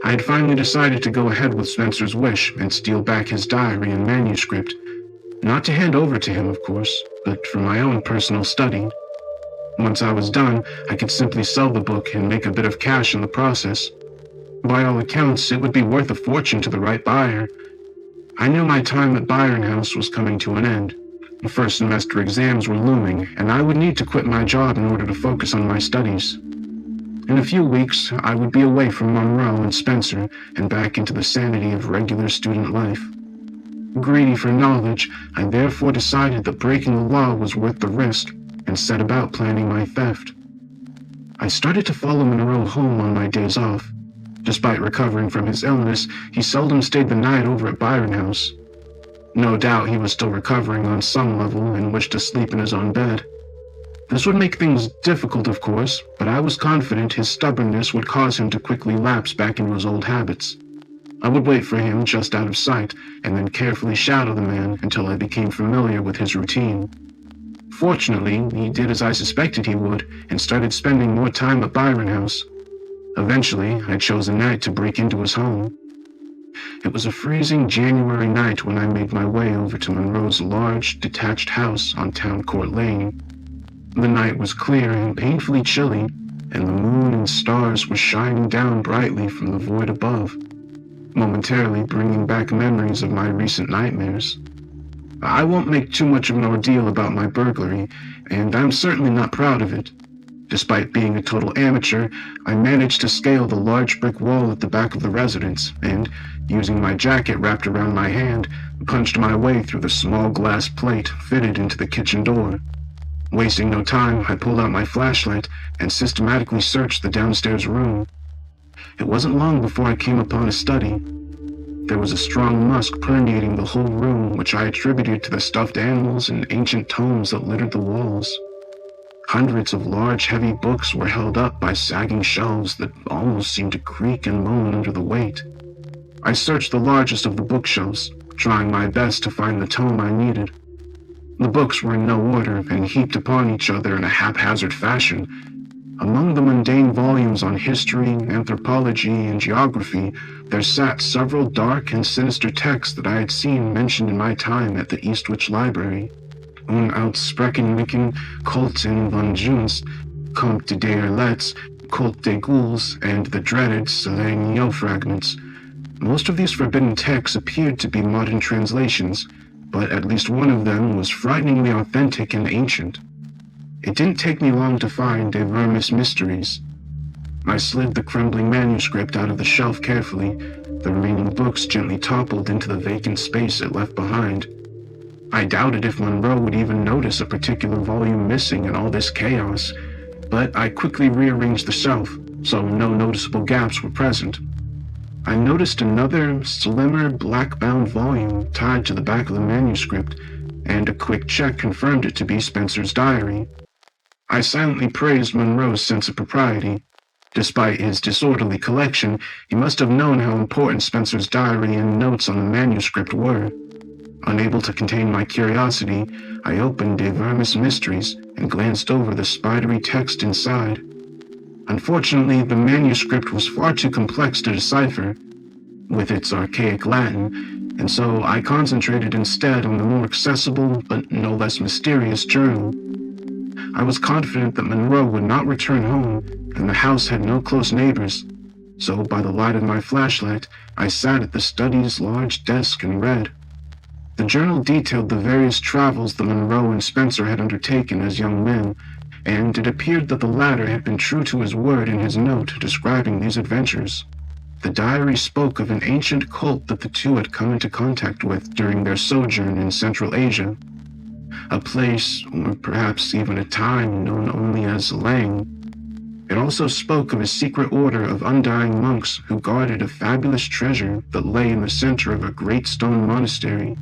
I had finally decided to go ahead with Spencer's wish and steal back his diary and manuscript, not to hand over to him, of course, but for my own personal study. Once I was done, I could simply sell the book and make a bit of cash in the process. By all accounts, it would be worth a fortune to the right buyer. I knew my time at Byron House was coming to an end. The first semester exams were looming, and I would need to quit my job in order to focus on my studies. In a few weeks, I would be away from Monroe and Spencer and back into the sanity of regular student life. Greedy for knowledge, I therefore decided that breaking the law was worth the risk and set about planning my theft. I started to follow Monroe home on my days off. Despite recovering from his illness, he seldom stayed the night over at Byron House. No doubt he was still recovering on some level and wished to sleep in his own bed. This would make things difficult, of course, but I was confident his stubbornness would cause him to quickly lapse back into his old habits. I would wait for him just out of sight, and then carefully shadow the man until I became familiar with his routine. Fortunately, he did as I suspected he would, and started spending more time at Byron House. Eventually, I chose a night to break into his home. It was a freezing January night when I made my way over to Monroe's large, detached house on Town Court Lane. The night was clear and painfully chilly, and the moon and stars were shining down brightly from the void above, momentarily bringing back memories of my recent nightmares. I won't make too much of an ordeal about my burglary, and I'm certainly not proud of it. Despite being a total amateur, I managed to scale the large brick wall at the back of the residence and, using my jacket wrapped around my hand, punched my way through the small glass plate fitted into the kitchen door. Wasting no time, I pulled out my flashlight and systematically searched the downstairs room. It wasn't long before I came upon a study. There was a strong musk permeating the whole room, which I attributed to the stuffed animals and ancient tomes that littered the walls. Hundreds of large, heavy books were held up by sagging shelves that almost seemed to creak and moan under the weight. I searched the largest of the bookshelves, trying my best to find the tome I needed. The books were in no order and heaped upon each other in a haphazard fashion. Among the mundane volumes on history, anthropology, and geography, there sat several dark and sinister texts that I had seen mentioned in my time at the Eastwich Library. Unaussprechenlichen Kulten von Junts, Comte de Erletz, Cult des Ghouls, and the dreaded Selenial fragments. Most of these forbidden texts appeared to be modern translations, but at least one of them was frighteningly authentic and ancient. It didn't take me long to find De Vermis Mysteries. I slid the crumbling manuscript out of the shelf carefully, the remaining books gently toppled into the vacant space it left behind. I doubted if Monroe would even notice a particular volume missing in all this chaos, but I quickly rearranged the shelf, so no noticeable gaps were present. I noticed another, slimmer, black-bound volume tied to the back of the manuscript, and a quick check confirmed it to be Spencer's diary. I silently praised Monroe's sense of propriety. Despite his disorderly collection, he must have known how important Spencer's diary and notes on the manuscript were. Unable to contain my curiosity, I opened De Vermis Mysteries and glanced over the spidery text inside. Unfortunately, the manuscript was far too complex to decipher, with its archaic Latin, and so I concentrated instead on the more accessible but no less mysterious journal. I was confident that Monroe would not return home, and the house had no close neighbors, so by the light of my flashlight, I sat at the study's large desk and read. The journal detailed the various travels that Monroe and Spencer had undertaken as young men, and it appeared that the latter had been true to his word in his note describing these adventures. The diary spoke of an ancient cult that the two had come into contact with during their sojourn in Central Asia, a place, or perhaps even a time, known only as Lang. It also spoke of a secret order of undying monks who guarded a fabulous treasure that lay in the center of a great stone monastery.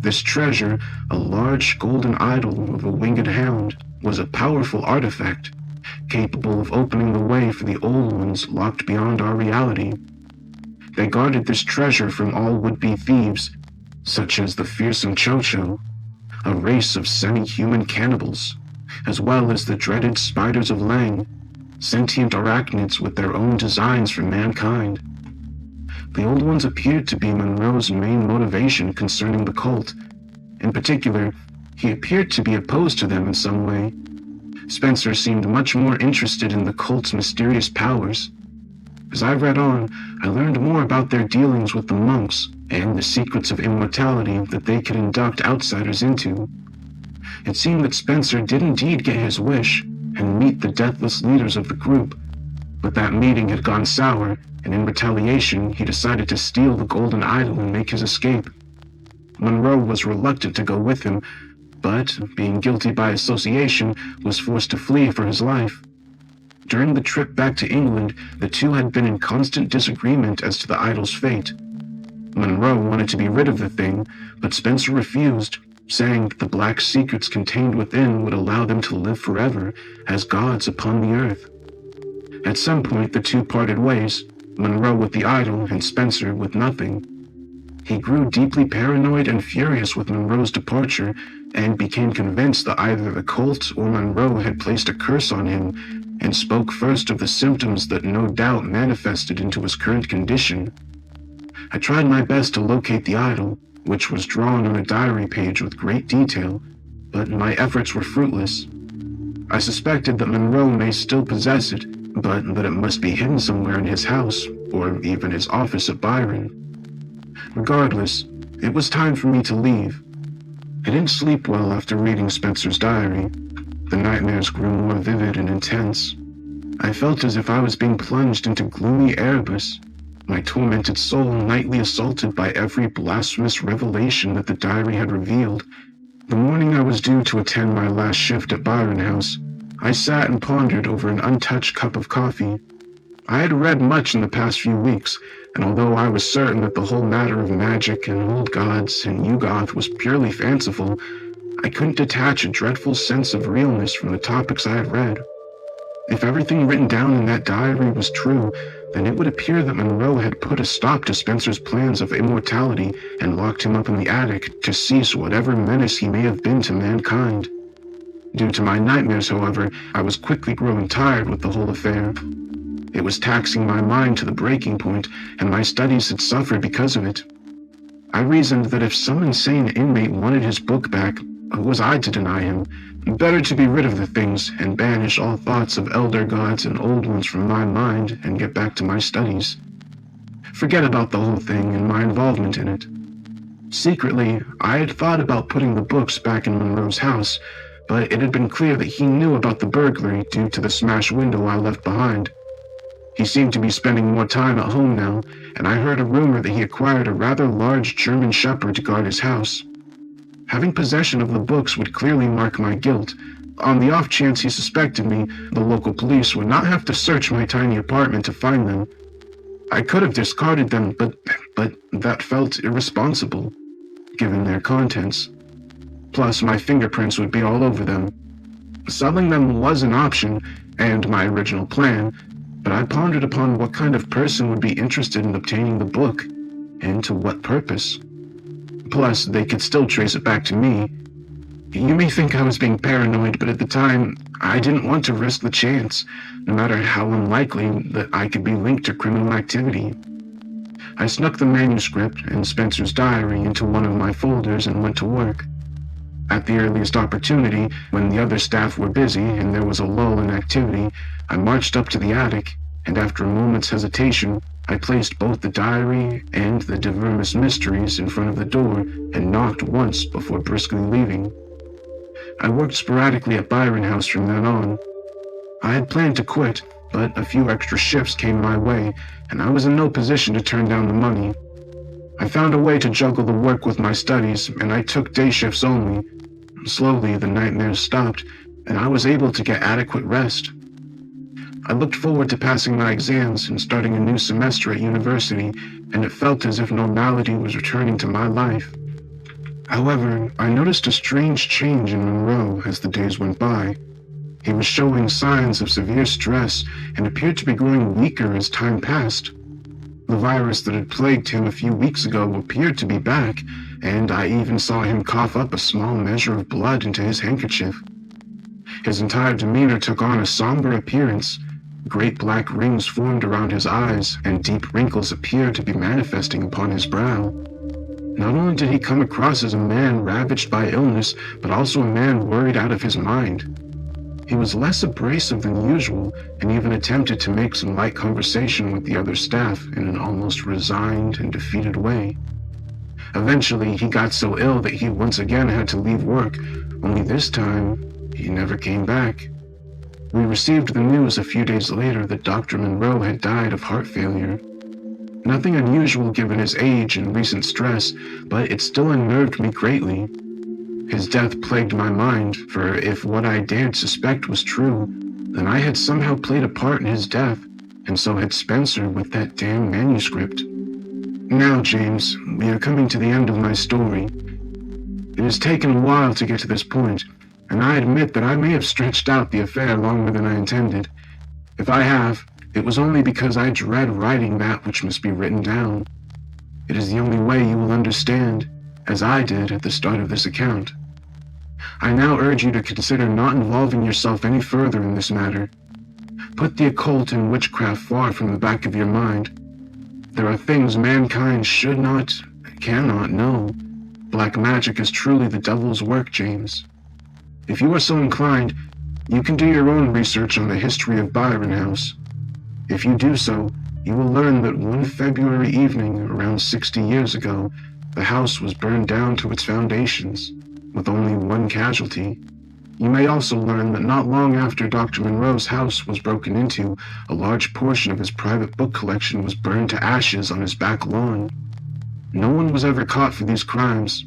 This treasure, a large golden idol of a winged hound, was a powerful artifact, capable of opening the way for the old ones locked beyond our reality. They guarded this treasure from all would-be thieves, such as the fearsome Cho-Cho, a race of semi-human cannibals, as well as the dreaded spiders of Lang, sentient arachnids with their own designs for mankind. The old ones appeared to be Monroe's main motivation concerning the cult. In particular, he appeared to be opposed to them in some way. Spencer seemed much more interested in the cult's mysterious powers. As I read on, I learned more about their dealings with the monks and the secrets of immortality that they could induct outsiders into. It seemed that Spencer did indeed get his wish and meet the deathless leaders of the group, but that meeting had gone sour, and in retaliation he decided to steal the golden idol and make his escape. Monroe was reluctant to go with him, but, being guilty by association, was forced to flee for his life. During the trip back to England, the two had been in constant disagreement as to the idol's fate. Monroe wanted to be rid of the thing, but Spencer refused, saying that the black secrets contained within would allow them to live forever as gods upon the earth. At some point, the two parted ways, Monroe with the idol and Spencer with nothing. He grew deeply paranoid and furious with Monroe's departure, and became convinced that either the cult or Monroe had placed a curse on him, and spoke first of the symptoms that no doubt manifested into his current condition. I tried my best to locate the idol, which was drawn on a diary page with great detail, but my efforts were fruitless. I suspected that Monroe may still possess it, but that it must be hidden somewhere in his house, or even his office at Byron. Regardless, it was time for me to leave. I didn't sleep well after reading Spencer's diary. The nightmares grew more vivid and intense. I felt as if I was being plunged into gloomy Erebus, my tormented soul nightly assaulted by every blasphemous revelation that the diary had revealed. The morning I was due to attend my last shift at Byron House, I sat and pondered over an untouched cup of coffee. I had read much in the past few weeks, and although I was certain that the whole matter of magic and old gods and Yugoth was purely fanciful, I couldn't detach a dreadful sense of realness from the topics I had read. If everything written down in that diary was true, then it would appear that Monroe had put a stop to Spencer's plans of immortality and locked him up in the attic to cease whatever menace he may have been to mankind. Due to my nightmares, however, I was quickly growing tired with the whole affair. It was taxing my mind to the breaking point, and my studies had suffered because of it. I reasoned that if some insane inmate wanted his book back, who was I to deny him? Better to be rid of the things and banish all thoughts of elder gods and old ones from my mind and get back to my studies. Forget about the whole thing and my involvement in it. Secretly, I had thought about putting the books back in Monroe's house, but it had been clear that he knew about the burglary due to the smashed window I left behind. He seemed to be spending more time at home now, and I heard a rumor that he acquired a rather large German shepherd to guard his house. Having possession of the books would clearly mark my guilt. On the off chance he suspected me, the local police would not have to search my tiny apartment to find them. I could have discarded them, but that felt irresponsible, given their contents. Plus, my fingerprints would be all over them. Selling them was an option, and my original plan, but I pondered upon what kind of person would be interested in obtaining the book, and to what purpose. Plus, they could still trace it back to me. You may think I was being paranoid, but at the time, I didn't want to risk the chance, no matter how unlikely that I could be linked to criminal activity. I snuck the manuscript and Spencer's diary into one of my folders and went to work. At the earliest opportunity, when the other staff were busy and there was a lull in activity, I marched up to the attic, and after a moment's hesitation, I placed both the diary and the Divermus Mysteries in front of the door and knocked once before briskly leaving. I worked sporadically at Byron House from then on. I had planned to quit, but a few extra shifts came my way, and I was in no position to turn down the money. I found a way to juggle the work with my studies, and I took day shifts only. Slowly, the nightmares stopped, and I was able to get adequate rest. I looked forward to passing my exams and starting a new semester at university, and it felt as if normality was returning to my life. However, I noticed a strange change in Monroe as the days went by. He was showing signs of severe stress and appeared to be growing weaker as time passed. The virus that had plagued him a few weeks ago appeared to be back, and I even saw him cough up a small measure of blood into his handkerchief. His entire demeanor took on a somber appearance. Great black rings formed around his eyes, and deep wrinkles appeared to be manifesting upon his brow. Not only did he come across as a man ravaged by illness, but also a man worried out of his mind. He was less abrasive than usual, and even attempted to make some light conversation with the other staff in an almost resigned and defeated way. Eventually, he got so ill that he once again had to leave work, only this time, he never came back. We received the news a few days later that Dr. Monroe had died of heart failure. Nothing unusual given his age and recent stress, but it still unnerved me greatly. His death plagued my mind, for if what I dared suspect was true, then I had somehow played a part in his death, and so had Spencer with that damn manuscript. Now, James, we are coming to the end of my story. It has taken a while to get to this point, and I admit that I may have stretched out the affair longer than I intended. If I have, it was only because I dread writing that which must be written down. It is the only way you will understand, as I did at the start of this account. I now urge you to consider not involving yourself any further in this matter. Put the occult and witchcraft far from the back of your mind. There are things mankind should not, cannot know. Black magic is truly the devil's work, James. If you are so inclined, you can do your own research on the history of Byron House. If you do so, you will learn that one February evening around 60 years ago, the house was burned down to its foundations. with only one casualty. You may also learn that not long after Dr. Monroe's house was broken into, a large portion of his private book collection was burned to ashes on his back lawn. No one was ever caught for these crimes.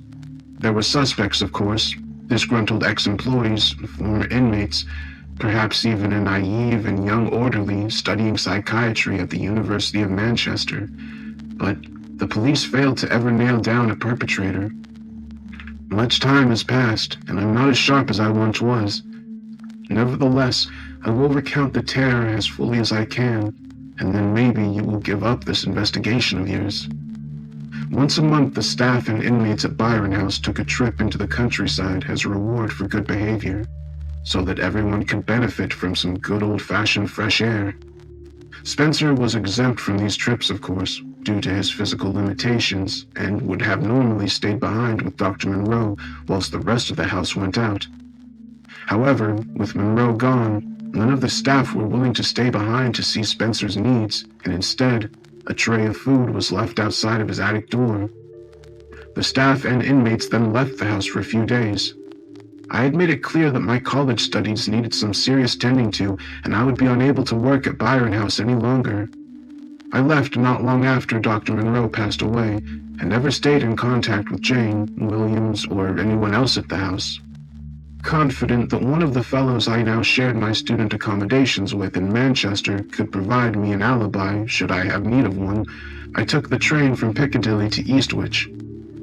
There were suspects, of course, disgruntled ex-employees, former inmates, perhaps even a naive and young orderly studying psychiatry at the University of Manchester. But the police failed to ever nail down a perpetrator. Much time has passed, and I'm not as sharp as I once was. Nevertheless, I will recount the terror as fully as I can, and then maybe you will give up this investigation of yours. Once a month, the staff and inmates at Byron House took a trip into the countryside as a reward for good behavior, so that everyone could benefit from some good old-fashioned fresh air. Spencer was exempt from these trips, of course, due to his physical limitations, and would have normally stayed behind with Dr. Monroe whilst the rest of the house went out. However, with Monroe gone, none of the staff were willing to stay behind to see Spencer's needs, and instead, a tray of food was left outside of his attic door. The staff and inmates then left the house for a few days. I had made it clear that my college studies needed some serious tending to, and I would be unable to work at Byron House any longer. I left not long after Dr. Monroe passed away, and never stayed in contact with Jane, Williams, or anyone else at the house. Confident that one of the fellows I now shared my student accommodations with in Manchester could provide me an alibi should I have need of one, I took the train from Piccadilly to Eastwich.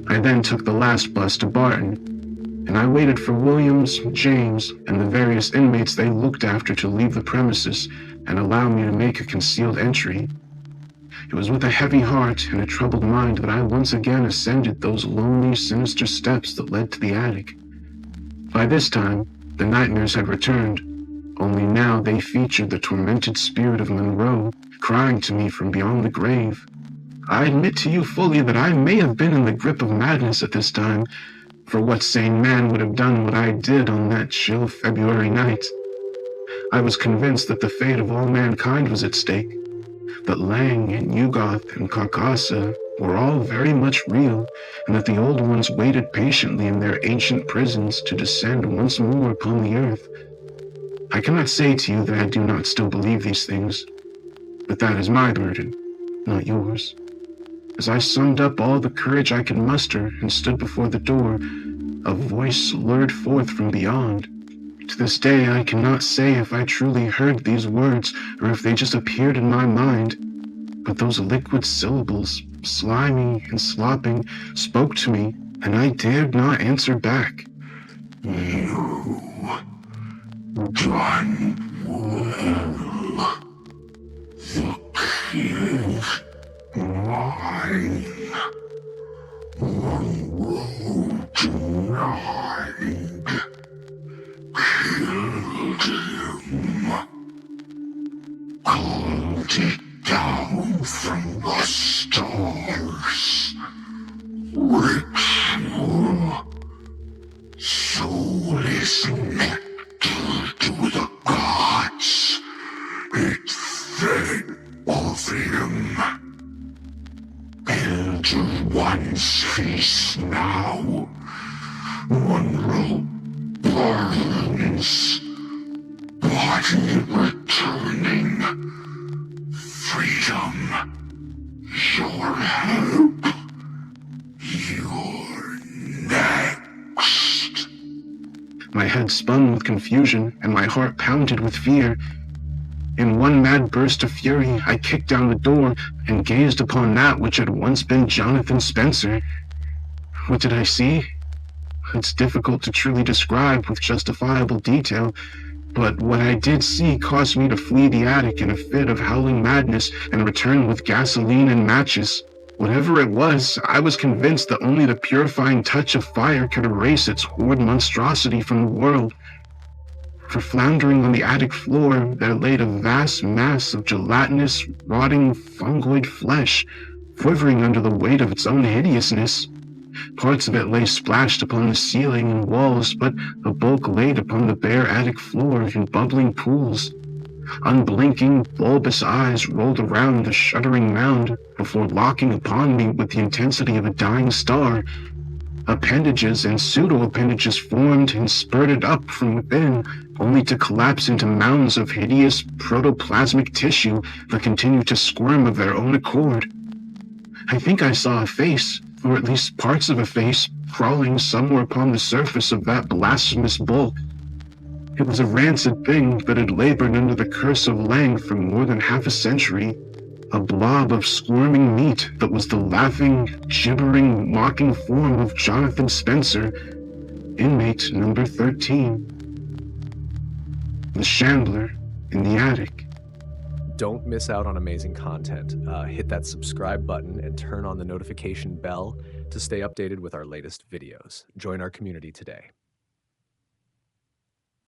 I then took the last bus to Barton, and I waited for Williams, James, and the various inmates they looked after to leave the premises and allow me to make a concealed entry. It was with a heavy heart and a troubled mind that I once again ascended those lonely, sinister steps that led to the attic. By this time, the nightmares had returned, only now they featured the tormented spirit of Monroe crying to me from beyond the grave. I admit to you fully that I may have been in the grip of madness at this time, for what sane man would have done what I did on that chill February night? I was convinced that the fate of all mankind was at stake, that Lang and Yugoth and Carcassa were all very much real, and that the old ones waited patiently in their ancient prisons to descend once more upon the earth. I cannot say to you that I do not still believe these things, but that is my burden, not yours. As I summed up all the courage I could muster and stood before the door, a voice lured forth from beyond. To this day, I cannot say if I truly heard these words or if they just appeared in my mind, but those liquid syllables, slimy and slopping, spoke to me, and I dared not answer back. You done well. The kid mine. Monroe denied. Killed him. Called it down from the stars. Ritual. Soul is nectar to the gods. It fed of him. Build one's feast now. Monroe burns. Body returning. Freedom. Your help. You're next. My head spun with confusion, and my heart pounded with fear. In one mad burst of fury, I kicked down the door and gazed upon that which had once been Jonathan Spencer. What did I see? It's difficult to truly describe with justifiable detail, but what I did see caused me to flee the attic in a fit of howling madness and return with gasoline and matches. Whatever it was, I was convinced that only the purifying touch of fire could erase its horrid monstrosity from the world. For floundering on the attic floor, there lay a vast mass of gelatinous, rotting, fungoid flesh, quivering under the weight of its own hideousness. Parts of it lay splashed upon the ceiling and walls, but the bulk laid upon the bare attic floor in bubbling pools. Unblinking, bulbous eyes rolled around the shuddering mound before locking upon me with the intensity of a dying star. Appendages and pseudo-appendages formed and spurted up from within, only to collapse into mounds of hideous protoplasmic tissue that continued to squirm of their own accord. I think I saw a face, or at least parts of a face, crawling somewhere upon the surface of that blasphemous bulk. It was a rancid thing that had labored under the curse of Lang for more than half a century. A blob of squirming meat that was the laughing, gibbering, mocking form of Jonathan Spencer, inmate number 13. The Shambler in the attic. Don't miss out on amazing content. Hit that subscribe button and turn on the notification bell to stay updated with our latest videos. Join our community today.